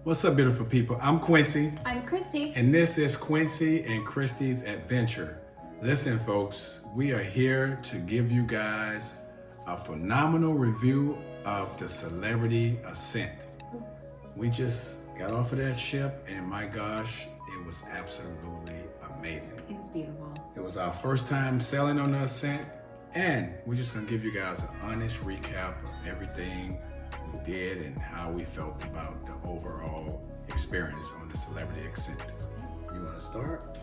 What's up, beautiful people? I'm Quincy. I'm Christy. And this is Quincy and Christy's Adventure. Listen, folks, we are here to give you guys a phenomenal review of the Celebrity Ascent. We just got off of that ship and my gosh, it was absolutely amazing. It was beautiful. It was our first time sailing on the Ascent, and we're just gonna give you guys an honest recap of everything we did and how we felt about the overall experience on the Celebrity Ascent. You wanna start?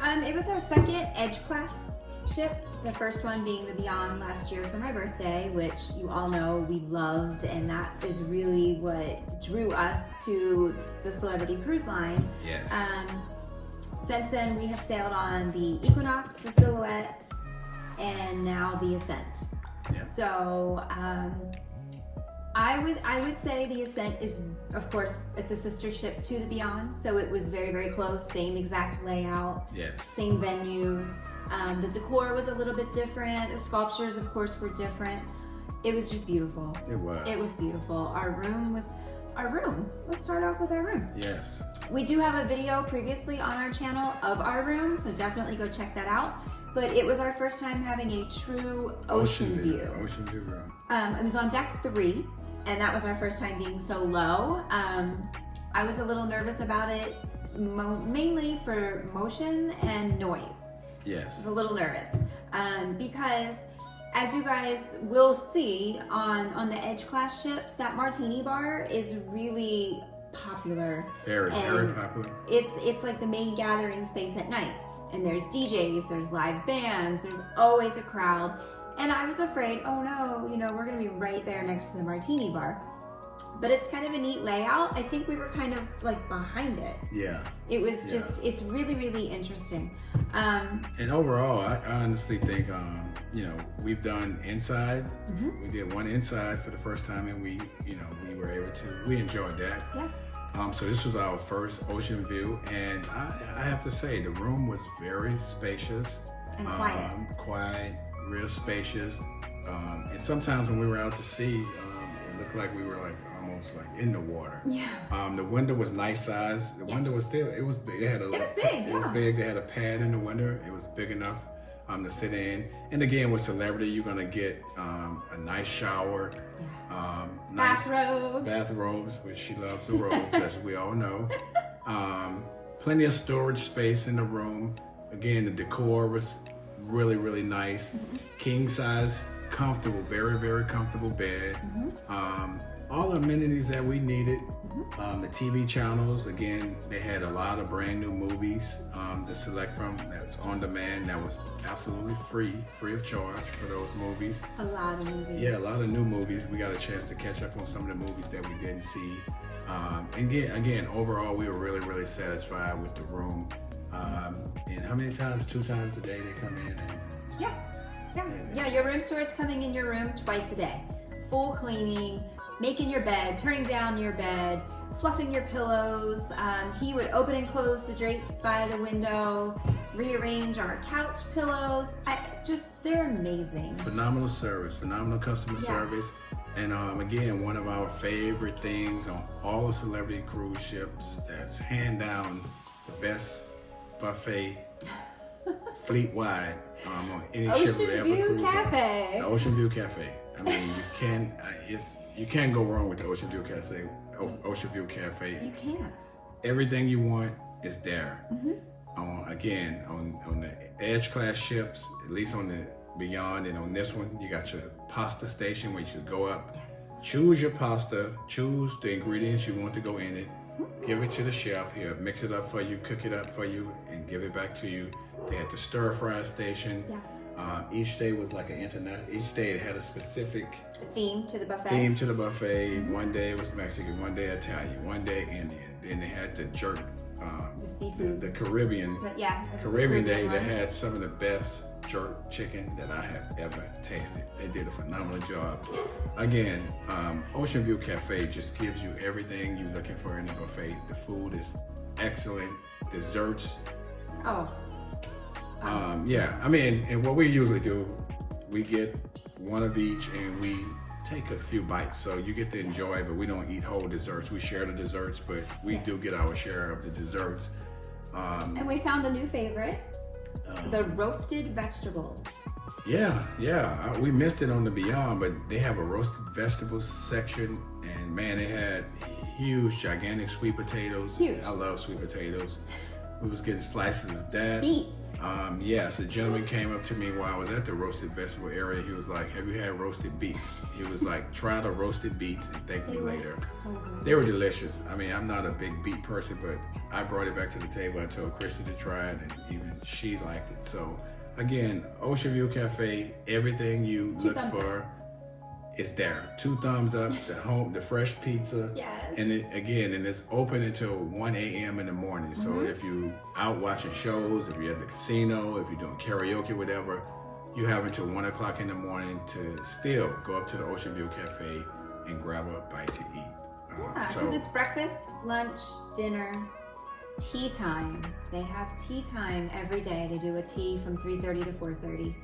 It was our second Edge class ship, the first one being the Beyond last year for my birthday, which you all know we loved, and that is really what drew us to the Celebrity Cruise line. Yes. Since then, we have sailed on the Equinox, the Silhouette, and now the Ascent. Yep. So I would say the Ascent is, of course, it's a sister ship to the Beyond, so it was very, very close, same exact layout, Yes. same venues. The decor was a little bit different. The sculptures, of course, were different. It was just beautiful. It was. It was beautiful. Our room. Let's start off with our room. Yes. We do have a video previously on our channel of our room, so definitely go check that out. But it was our first time having a true ocean view. Ocean view room. It was on deck 3, and that was our first time being so low. I was a little nervous about it, mainly for motion and noise. I Yes. was a little nervous because, as you guys will see on the Edge class ships, that martini bar is really popular. Very And popular. It's like the main gathering space at night. And there's DJs, there's live bands, there's always a crowd. And I was afraid, oh no, we're gonna be right there next to the martini bar. But it's kind of a neat layout. I think we were kind of like behind it. Yeah. It was just, it's really, really interesting. And overall, I honestly think, we've done inside. Mhm. We did one inside for the first time, and we were able to. We enjoyed that. Yeah. So this was our first ocean view, and I have to say the room was very spacious And quiet. Quiet, real spacious. And sometimes when we were out to sea, it looked like we were like almost like in the water. Yeah. The window was nice size. The window was still, it was big. It was big, It was yeah. big. They had a pad in the window. It was big enough to sit in. And again, with Celebrity, you're gonna get a nice shower. Nice bathrobes, which she loves the robes, as we all know. Plenty of storage space in the room. Again, the decor was really, really nice. King size, comfortable, very, very comfortable bed. All the amenities that we needed. The TV channels, again, they had a lot of brand new movies to select from. That's on demand. That was absolutely free of charge for those movies. A lot of movies. Yeah, a lot of new movies. We got a chance to catch up on some of the movies that we didn't see. And again, overall, we were really, really satisfied with the room. And how many times? 2 times a day they come in? Yeah, your room stewards coming in your room twice a day. Full cleaning, making your bed, turning down your bed, fluffing your pillows. He would open and close the drapes by the window, rearrange our couch pillows. They're amazing. Phenomenal service, phenomenal customer service. And again, one of our favorite things on all the Celebrity cruise ships, that's hand down the best buffet fleet-wide on any ship we ever cruised on. Cafe. The Ocean View Cafe. I mean, you can't go wrong with the Ocean View Cafe. Ocean View Cafe. You can't. Everything you want is there. On the Edge class ships, at least on the Beyond, and on this one, you got your pasta station where you could go up, choose your pasta, choose the ingredients you want to go in it, give it to the chef here, mix it up for you, cook it up for you, and give it back to you. They had the stir fry station. Each day was like each day it had a specific theme to the buffet. One day it was Mexican, one day Italian, one day Indian. Then they had the jerk, The seafood. the Caribbean. The Caribbean day one. that had some of the best jerk chicken that I have ever tasted. They did a phenomenal job. Again, Ocean View Cafe just gives you everything you're looking for in a buffet. The food is excellent. Desserts. And what we usually do, we get one of each and we take a few bites. So you get to enjoy it, but we don't eat whole desserts. We share the desserts, but we do get our share of the desserts. And we found a new favorite, the roasted vegetables. Yeah. We missed it on the Beyond, but they have a roasted vegetables section, and man, they had huge, gigantic sweet potatoes. Huge. I love sweet potatoes. We was getting slices of that. Beets. Yes, a gentleman came up to me while I was at the roasted vegetable area. He was like, "Have you had roasted beets?" He was like, "Try the roasted beets and thank me later." So good. They were delicious. I mean, I'm not a big beet person, but I brought it back to the table. I told Christy to try it, and even she liked it. So, again, Ocean View Cafe, everything you look for is there. 2 thumbs up. The fresh pizza. Yes. And it's open until 1 a.m. in the morning. So if you out watching shows, if you're at the casino, if you're doing karaoke, whatever, you have until 1 o'clock in the morning to still go up to the Ocean View Cafe and grab a bite to eat. Because it's breakfast, lunch, dinner, tea time. They have tea time every day. They do a tea from 3:30 to 4:30.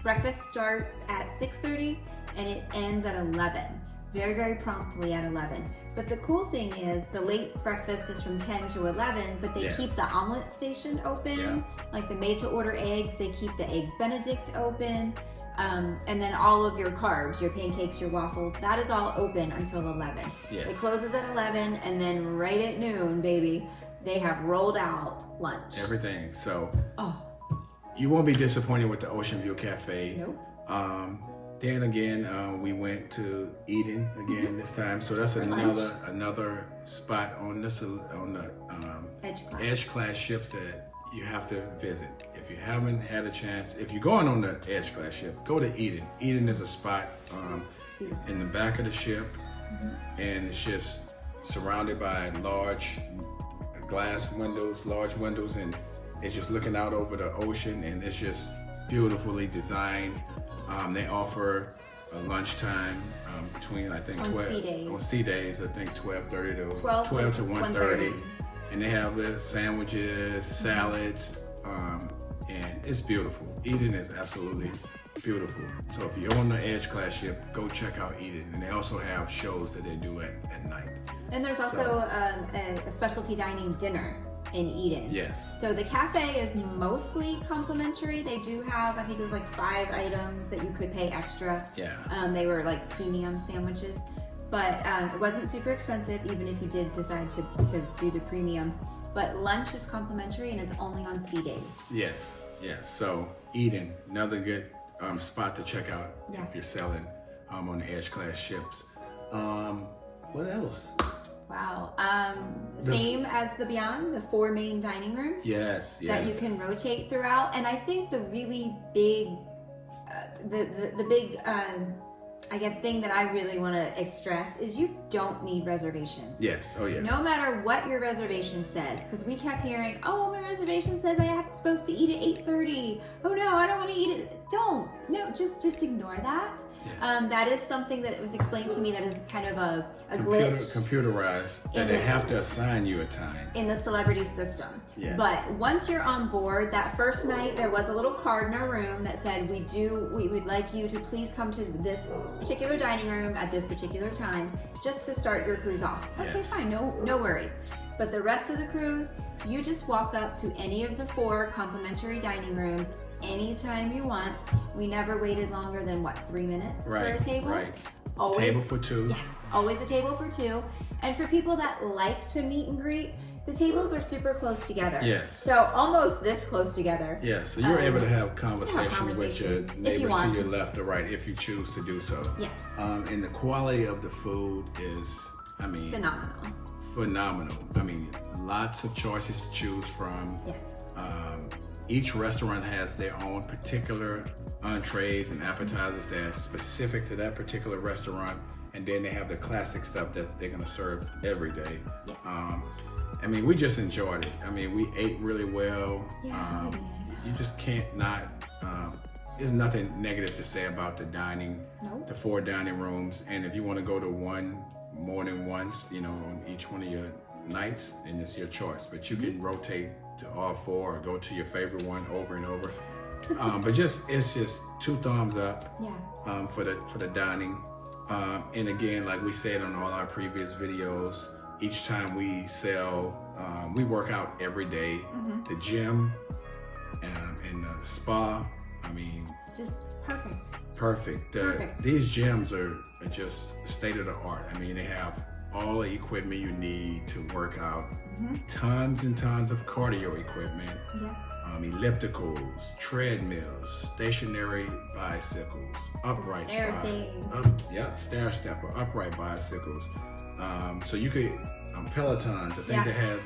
Breakfast starts at 6:30 and it ends at 11. Very, very promptly at 11. But the cool thing is the late breakfast is from 10 to 11, but they keep the omelet station open, like the made to order eggs. They keep the eggs Benedict open. And then all of your carbs, your pancakes, your waffles, that is all open until 11. Yes. It closes at 11, and then right at noon, baby, they have rolled out lunch. Everything. So you won't be disappointed with the Ocean View Cafe. Nope. Then again, we went to Eden again this time. So that's another spot on the Edge class ships that you have to visit. If you haven't had a chance, if you're going on the Edge class ship, go to Eden. Eden is a spot in the back of the ship, and it's just surrounded by large windows, and it's just looking out over the ocean, and it's just beautifully designed. They offer a lunchtime between, I think, 12 on sea days, I think 12:30 to 12 to 1:30. And they have the sandwiches, salads, and it's beautiful. Eden is absolutely beautiful. So if you're on the Edge class ship, go check out Eden. And they also have shows that they do at night. And there's also a specialty dining dinner in Eden. Yes. So the cafe is mostly complimentary. They do have, I think it was like 5 items that you could pay extra. Yeah. They were like premium sandwiches. But it wasn't super expensive, even if you did decide to do the premium. But lunch is complimentary, and it's only on sea days. Yes. So Eden, another good spot to check out if you're selling on the Edge class ships. What else? Wow. Same as the Beyond, the 4 main dining rooms. Yes. That you can rotate throughout. And I think the really big, the big, I guess, thing that I really want to stress is you don't need reservations. Yes. Oh, yeah. No matter what your reservation says, because we kept hearing, oh, my reservation says I'm supposed to eat at 8:30. Oh, no, I don't want to eat it. Don't. No, just ignore that. Yes. That is something that was explained to me that is kind of a glitch. Computerized, that they have to assign you a time. In the Celebrity system. Yes. But once you're on board, that first night, there was a little card in our room that said, we'd like you to please come to this particular dining room at this particular time, just to start your cruise off. Yes. Okay, fine, no worries. But the rest of the cruise, you just walk up to any of the 4 complimentary dining rooms anytime you want. We never waited longer than 3 minutes for a table? Right. Always, table for 2. Yes, always a table for 2. And for people that like to meet and greet, the tables are super close together. Yes. So almost this close together. Yes, so you're able to have conversations with your if you neighbors want. to your left or right if you choose to do so. Yes. And the quality of the food is, phenomenal. I mean, lots of choices to choose from. Yes. Each restaurant has their own particular entrees and appetizers that are specific to that particular restaurant, and then they have the classic stuff that they're going to serve every day. Yeah. I mean, we just enjoyed it. I mean, we ate really well. Yeah, we did. You just can't not. There's nothing negative to say about the dining, the 4 dining rooms, and if you want to go to one more than once, on each one of your nights, and it's your choice. But you can rotate to all 4 or go to your favorite one over and over. But it's just 2 thumbs up for the dining. And again, like we said on all our previous videos, each time we sell, we work out every day. Mm-hmm. The gym and the spa, I mean, just perfect. Perfect. These gyms are just state of the art. I mean, they have all the equipment you need to work out. Mm-hmm. Tons and tons of cardio equipment. Yeah. Ellipticals, treadmills, stationary bicycles, upright stair stepper, upright bicycles. So you could Pelotons. I think they have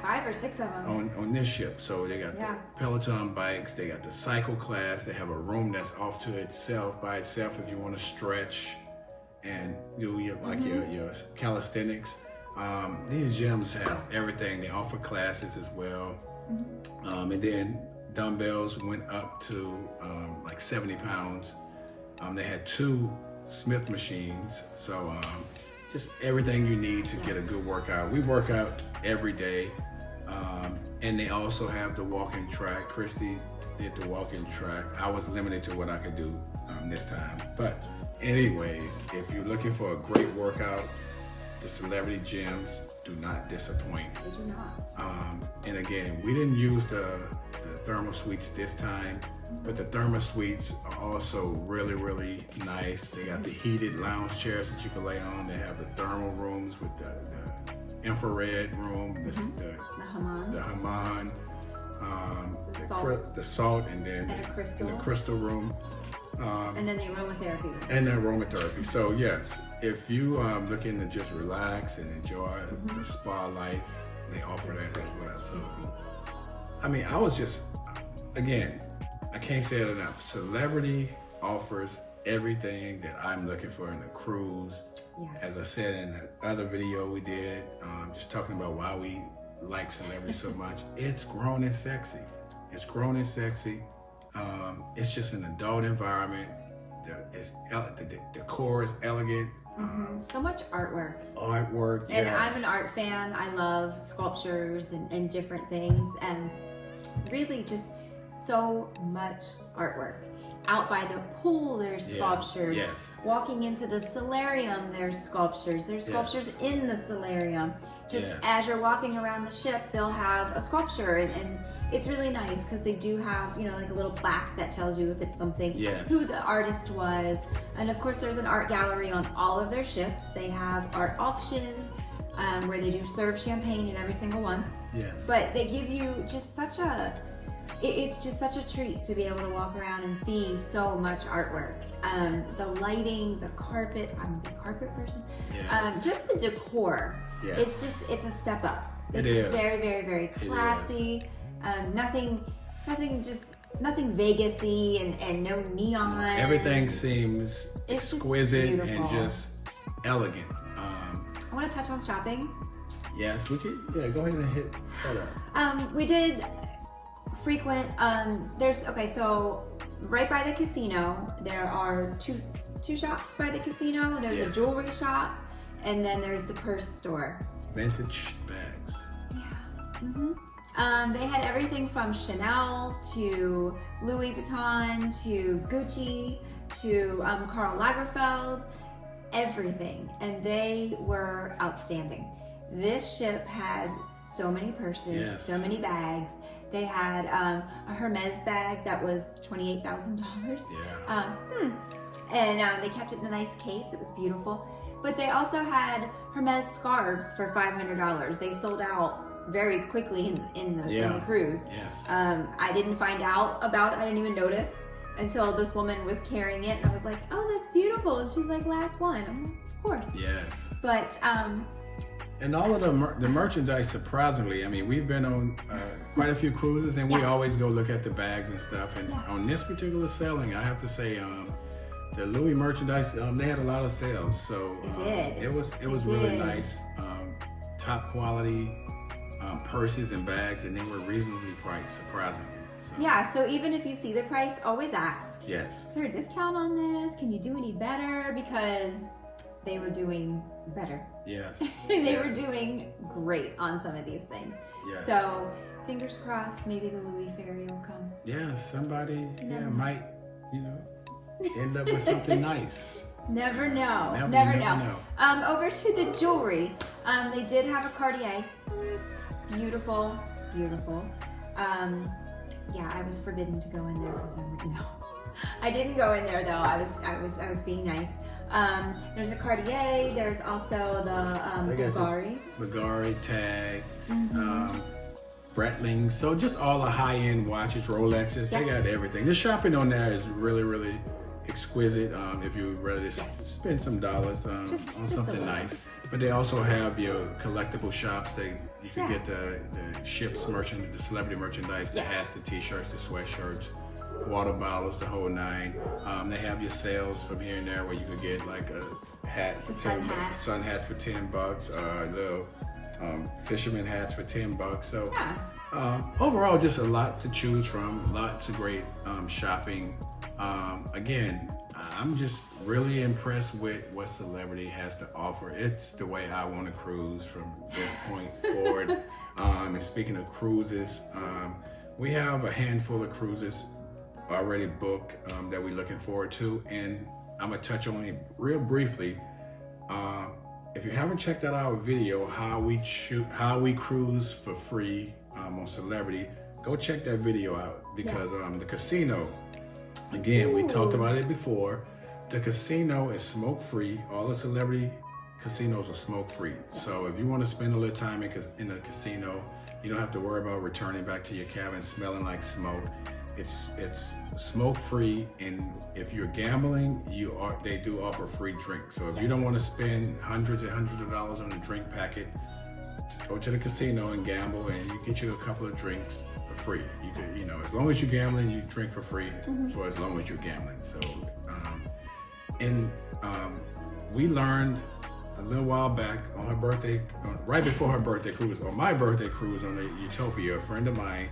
5 or 6 of them on this ship. So they got the Peloton bikes. They got the cycle class. They have a room that's off to itself by itself if you want to stretch and do your calisthenics. These gyms have everything. They offer classes as well. Mm-hmm. And then dumbbells went up to like 70 pounds. They had 2 Smith machines. So just everything you need to get a good workout. We work out every day. And they also have the walking track. Christy did the walking track. I was limited to what I could do this time. But anyways, if you're looking for a great workout, the Celebrity gyms do not disappoint. They do not. And again, we didn't use the thermal suites this time, but the thermal suites are also really, really nice. They got the heated lounge chairs that you can lay on. They have the thermal rooms with the infrared room, the Hammam, the salt, and then the crystal room. And then the aromatherapy. So yes, if you looking to just relax and enjoy the spa life, they offer that as well. So, I mean, again, I can't say it enough. Celebrity offers everything that I'm looking for in a cruise. Yeah. As I said in the other video we did, just talking about why we like Celebrity so much. It's grown and sexy. It's just an adult environment. The decor is elegant. So much artwork. yes. And I'm an art fan. I love sculptures and different things, and really just so much artwork. Out by the pool, there's sculptures. Yes. Walking into the solarium, there's sculptures. There's sculptures in the solarium. Just as you're walking around the ship, they'll have a sculpture, and it's really nice because they do have, like a little plaque that tells you if it's something, who the artist was. And of course, there's an art gallery on all of their ships. They have art auctions where they do serve champagne in every single one. Yes. But they give you just it's just such a treat to be able to walk around and see so much artwork. The lighting, the carpets, I'm a big carpet person. Yes. Just the decor. Yes. It's a step up. It's very, very, very classy. Nothing Vegas-y and no neon. Everything seems exquisite and just elegant. I want to touch on shopping. Yes, we could. Yeah, go ahead and hit that up. We did frequent. So right by the casino, there are two shops by the casino. There's a jewelry shop, and then there's the purse store. Vintage bags. Yeah. Mm-hmm. They had everything from Chanel to Louis Vuitton to Gucci to Karl Lagerfeld, everything, and they were outstanding. This ship had so many purses, so many bags. They had a Hermes bag that was $28,000. Yeah. And they kept it in a nice case. It was beautiful. But they also had Hermes scarves for $500. They sold out very quickly in the cruise. Yes. I didn't find out about it. I didn't even notice until this woman was carrying it, and I was like, "Oh, that's beautiful." And she's like, "Last one." I'm like, "Of course." Yes. But and all of the merchandise, surprisingly, I mean, we've been on quite a few cruises, and we always go look at the bags and stuff. And on this particular selling, I have to say, the Louis merchandise, they had a lot of sales. So it was really nice, top quality purses and bags, and they were reasonably priced, surprisingly. So. Yeah, so even if you see the price, always ask. Yes. Is there a discount on this? Can you do any better? Because they were doing better. Yes. They were doing great on some of these things. Yes. So fingers crossed, maybe the Louis Ferry will come. Yeah, somebody might, end up with something nice. Never know. You Never know. Over to the jewelry. They did have a Cartier. Beautiful, beautiful. Yeah, I was forbidden to go in there for some reason. No, I didn't go in there though. I was being nice. There's a Cartier. There's also the Bulgari tags, Breitling. So just all the high-end watches, Rolexes. They got everything. The shopping on there is really, really exquisite. If you're ready to spend some dollars on something nice. But they also have your collectible shops. You can get the ships merchandise, the celebrity merchandise, the hats, the t-shirts, the sweatshirts, water bottles, the whole nine. They have your sales from here and there where you could get like a hat for $10, sun hats for $10, little fisherman hats for $10. So overall, just a lot to choose from. Lots of great shopping. Again, I'm just really impressed with what Celebrity has to offer. It's the way I want to cruise from this point forward. And speaking of cruises, we have a handful of cruises already booked that we're looking forward to, and I'm gonna touch on it real briefly. If you haven't checked out our video, how we cruise for free on Celebrity, go check that video out because the casino. Again, we talked about it before. The casino is smoke-free. All the Celebrity casinos are smoke-free. So if you want to spend a little time in a casino, you don't have to worry about returning back to your cabin smelling like smoke. It's smoke-free, and if you're gambling, they do offer free drinks. So if you don't want to spend hundreds and hundreds of dollars on a drink packet, go to the casino and gamble, and you get you a couple of drinks for free. You can, as long as you're gambling, you drink for free for as long as you're gambling. So, we learned a little while back on her birthday, right before her birthday cruise, or my birthday cruise on the Utopia, a friend of mine,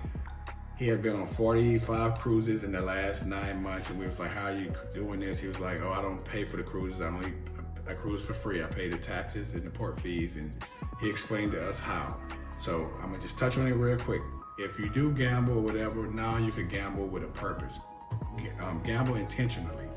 he had been on 45 cruises in the last 9 months, and we was like, how are you doing this? He was like, oh, I don't pay for the cruises. I cruise for free. I pay the taxes and the port fees, and he explained to us how. So I'm gonna just touch on it real quick. If you do gamble or whatever, now you can gamble with a purpose. Gamble intentionally.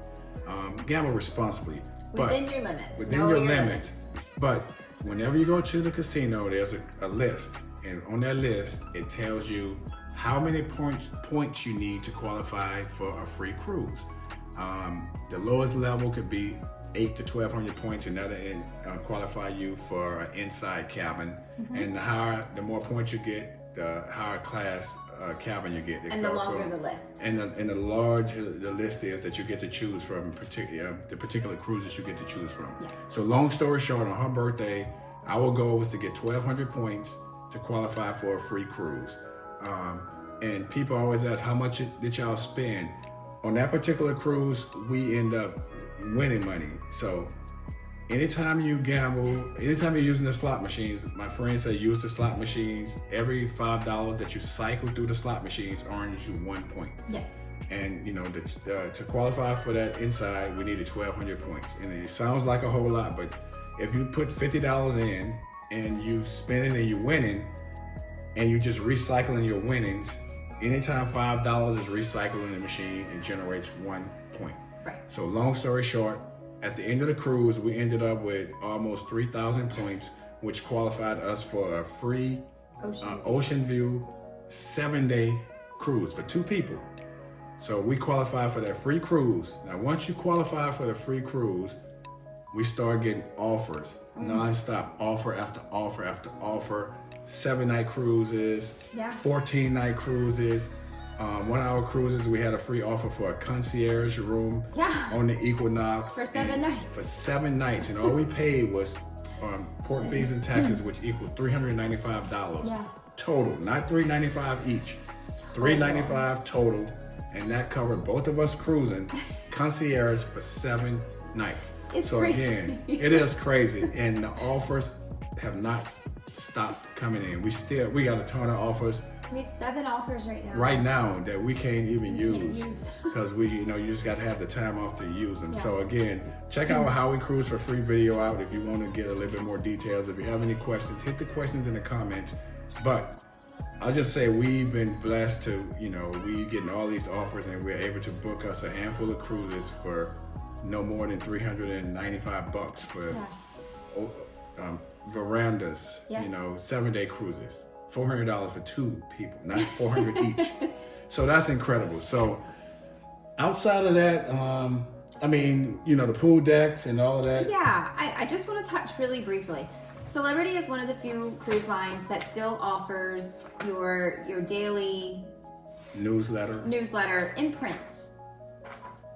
Gamble responsibly. Within your limits. Within your limits. But whenever you go to the casino, there's a list. And on that list, it tells you how many points you need to qualify for a free cruise. The lowest level could be 800 to 1,200 points, and that'll qualify you for an inside cabin. And the more points you get, the higher class cabin you get. And the longer the list. And the larger the list is that you get to choose from, the particular cruises you get to choose from. Yes. So long story short, on her birthday, our goal was to get 1,200 points to qualify for a free cruise. And people always ask, how much did y'all spend? On that particular cruise, we end up winning money. So anytime you gamble, anytime you're using the slot machines, my friends say use the slot machines. Every $5 that you cycle through the slot machines earns you 1 point. Yes. And to qualify for that inside, we needed 1,200 points. And it sounds like a whole lot, but if you put $50 in and you spend it and you're winning, and you just recycling your winnings, anytime $5 is recycled in the machine, it generates 1 point. Right. So long story short, at the end of the cruise, we ended up with almost 3,000 points, which qualified us for a free Ocean View 7-day cruise for 2 people. So we qualified for that free cruise. Now, once you qualify for the free cruise, we start getting offers, nonstop, offer after offer after offer. 7-night cruises, 14-night cruises. One of our cruises, we had a free offer for a concierge room on the Equinox. For 7 nights. For 7 nights. And all we paid was port fees and taxes, which equaled $395 total, not $395 each. $395 total. And that covered both of us cruising concierge for 7 nights. It's so crazy. Again, it is crazy. And the offers have not stopped coming in. We got a ton of offers. We have 7 offers right now. Right now that we can't even use because you just got to have the time off to use them. So again, check out How We Cruise for free video out if you want to get a little bit more details. If you have any questions, hit the questions in the comments. But I'll just say we've been blessed to, we getting all these offers, and we're able to book us a handful of cruises for no more than $395 for verandas, Yeah. 7-day cruises. $400 for 2 people, not $400 each. So that's incredible. So outside of that, the pool decks and all of that. Yeah, I just want to touch really briefly. Celebrity is one of the few cruise lines that still offers your daily newsletter in print.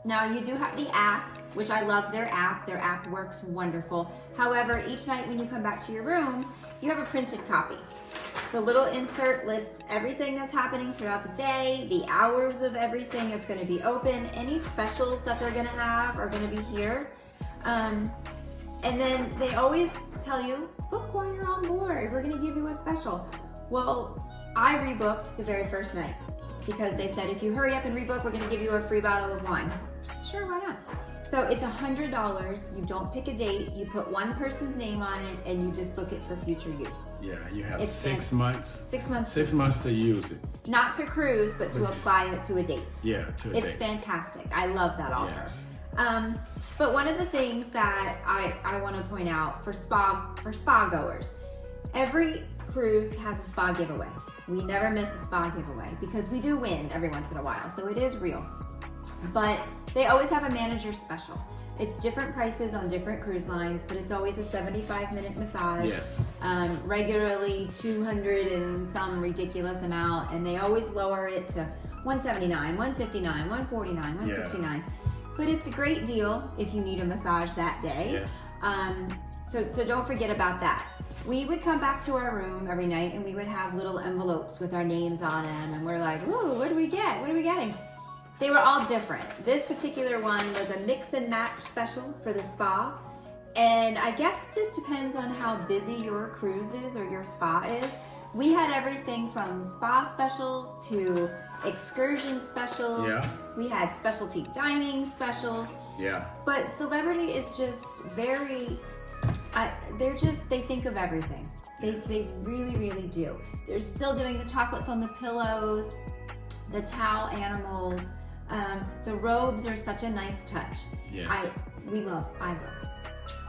Now you do have the app, which I love their app. Their app works wonderful. However, each night when you come back to your room, you have a printed copy. The little insert lists everything that's happening throughout the day, the hours of everything that's going to be open, any specials that they're going to have are going to be here. And then they always tell you, book while you're on board. We're going to give you a special. Well, I rebooked the very first night because they said, if you hurry up and rebook, we're going to give you a free bottle of wine. Sure, why not? So it's $100. You don't pick a date. You put one person's name on it, and you just book it for future use. Yeah, you have 6 months. 6 months. 6 months to use it. Not to cruise, but to apply it to a date. Yeah, to a date. It's fantastic. I love that offer. Yes. But one of the things that I want to point out for spa goers, every cruise has a spa giveaway. We never miss a spa giveaway because we do win every once in a while, so it is real. But they always have a manager special. It's different prices on different cruise lines, but it's always a 75-minute massage. Yes. Regularly 200 and some ridiculous amount, and they always lower it to $179, $159, $149, $169. Yeah. But it's a great deal if you need a massage that day. Yes. So don't forget about that. We would come back to our room every night, and we would have little envelopes with our names on them, and we're like, ooh, what do we get? What are we getting? They were all different. This particular one was a mix and match special for the spa. And I guess it just depends on how busy your cruise is or your spa is. We had everything from spa specials to excursion specials. Yeah. We had specialty dining specials. Yeah. But Celebrity is just very, they think of everything. They really, really do. They're still doing the chocolates on the pillows, the towel animals. The robes are such a nice touch. Yes.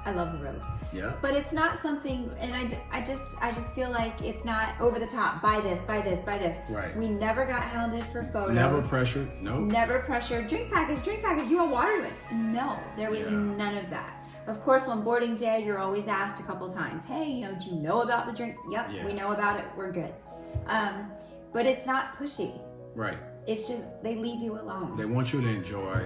I love the robes. Yeah. But it's not something, and I just feel like it's not over the top. Buy this, buy this, buy this. Right. We never got hounded for photos. Never pressured. No. Never pressured. Drink package. You want water? No, there was none of that. Of course, on boarding day, you're always asked a couple times, hey, do you know about the drink? Yep, yes. We know about it. We're good. But it's not pushy. Right. It's just they leave you alone. They want you to enjoy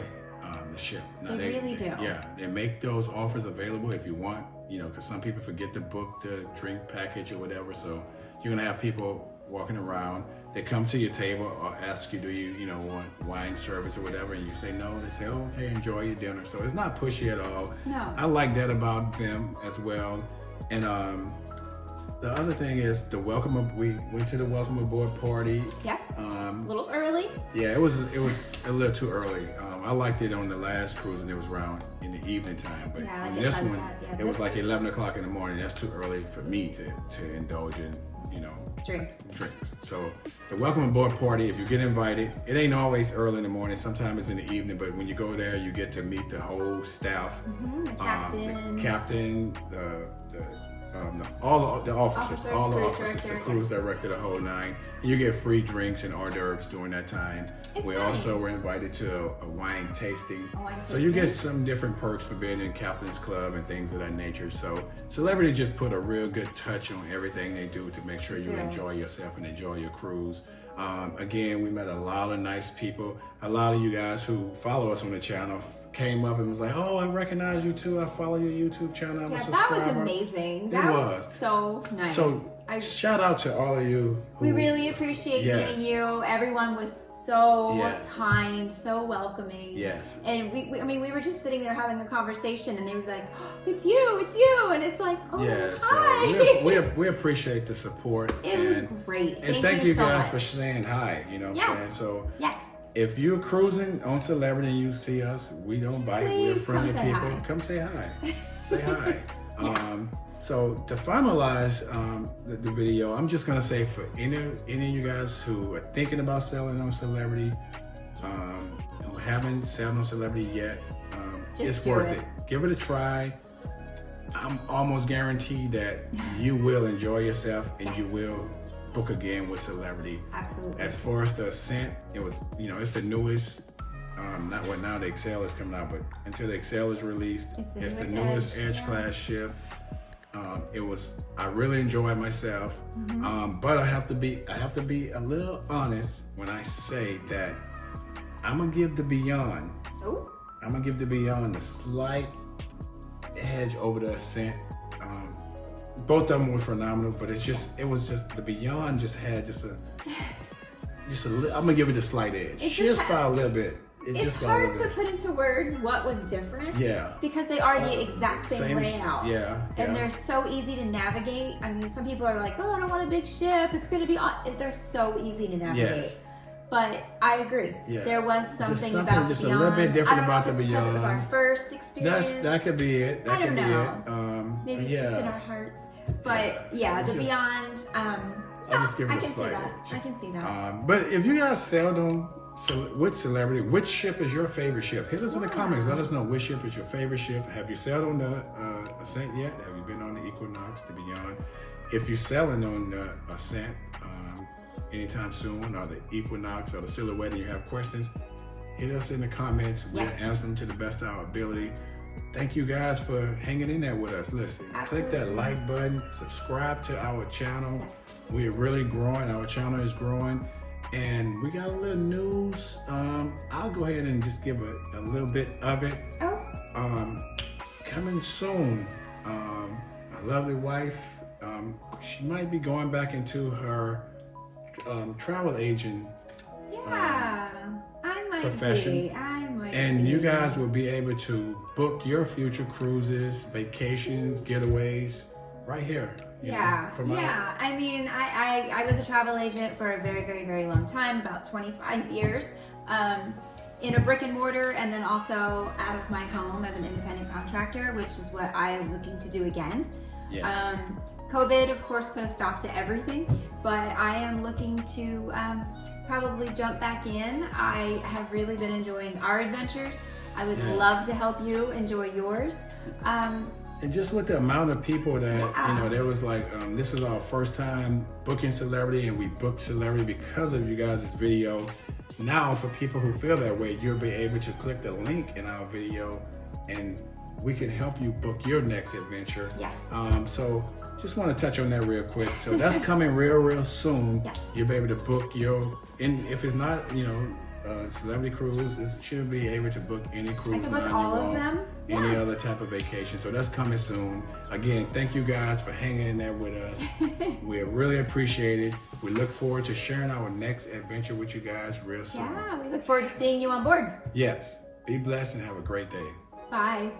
the ship. Now, they really do. Yeah, they make those offers available if you want, because some people forget to book the drink package or whatever. So you're gonna have people walking around. They come to your table or ask you, do you, want wine service or whatever, and you say no. They say, oh, okay, enjoy your dinner. So it's not pushy at all. No. I like that about them as well. And the other thing is the welcome. We went to the welcome aboard party. Yeah. A little early. Yeah, it was a little too early. I liked it on the last cruise, and it was around in the evening time. But on this one, it was like 11 o'clock in the morning. That's too early for me to indulge in, drinks. So the welcome aboard party, if you get invited, it ain't always early in the morning. Sometimes it's in the evening. But when you go there, you get to meet the whole staff, the captain, all the officers, the cruise director, the whole nine. You get free drinks and hors d'oeuvres during that time. We also were invited to a wine tasting. So you get some different perks for being in Captain's Club and things of that nature. So Celebrity just put a real good touch on everything they do to make sure you enjoy yourself and enjoy your cruise. Again, we met a lot of nice people. A lot of you guys who follow us on the channel came up and was like, oh, I recognize you too. I follow your YouTube channel. I'm a subscriber. That was amazing. That was so nice. So shout out to all of you. We really appreciate meeting you. Everyone was so kind, so welcoming. Yes. And we were just sitting there having a conversation, and they were like, oh, it's you. And it's like, oh, hi. So we appreciate the support. It was great. And thank you guys for saying hi. You know what I'm saying? So if you're cruising on Celebrity and you see us, we don't bite. We're friendly people. Come say hi. Say hi. So to finalize the video, I'm just gonna say for any of you guys who are thinking about selling on Celebrity, who haven't sailed on Celebrity yet, It's worth it. Give it a try. I'm almost guaranteed that you will enjoy yourself and you will book again with Celebrity. Absolutely. As far as the Ascent, it was, it's the newest. Not what now the Excel is coming out, but until the Excel is released, it's the newest Edge class ship. I really enjoyed myself, but I have to be a little honest when I say that I'm gonna give the Beyond. Ooh. I'm gonna give the Beyond a slight edge over the Ascent. Both of them were phenomenal, but it was just the Beyond just had I'm gonna give it a slight edge, just by a little bit. It's hard to put into words what was different. Yeah. Because they are the exact same layout. Yeah. And they're so easy to navigate. I mean, some people are like, oh, I don't want a big ship. It's going to be they're so easy to navigate. Yes. But I agree. Yeah. There was something about the Beyond. A little bit different about the Beyond. Because it was our first experience. That could be it. I don't know. Maybe it's just in our hearts. But the Beyond. I just give it a slight edge. I can see that. But if you guys seldom with Celebrity, which ship is your favorite ship? Hit us in the comments. Let us know which ship is your favorite ship. Have you sailed on the Ascent yet? Have you been on the Equinox, the Beyond? If you're sailing on the Ascent anytime soon, or the Equinox or the Silhouette, and you have questions, hit us in the comments. We'll answer them to the best of our ability. Thank you guys for hanging in there with us. Listen, click that like button, subscribe to our channel. We're really growing. Our channel is growing. And we got a little news. I'll go ahead and just give a little bit of it. Coming soon. My lovely wife, she might be going back into her travel agent profession. And you guys will be able to book your future cruises, vacations, getaways right here. I mean, I was a travel agent for a very, very, very long time, about 25 years, in a brick and mortar, and then also out of my home as an independent contractor, which is what I am looking to do again. Yes. COVID, of course, put a stop to everything, but I am looking to probably jump back in. I have really been enjoying our adventures. I would love to help you enjoy yours. And just with the amount of people that, there was like, this is our first time booking Celebrity, and we booked Celebrity because of you guys' video. Now, for people who feel that way, you'll be able to click the link in our video and we can help you book your next adventure. Yes. So just want to touch on that real quick. So that's coming real soon. Yes. You'll be able to book if it's not, Celebrity Cruise, it should be able to book any cruise line you want, any other type of vacation. So that's coming soon. Again, thank you guys for hanging in there with us. We really appreciate it. We look forward to sharing our next adventure with you guys real soon. Yeah, we look forward to seeing you on board. Yes. Be blessed and have a great day. Bye.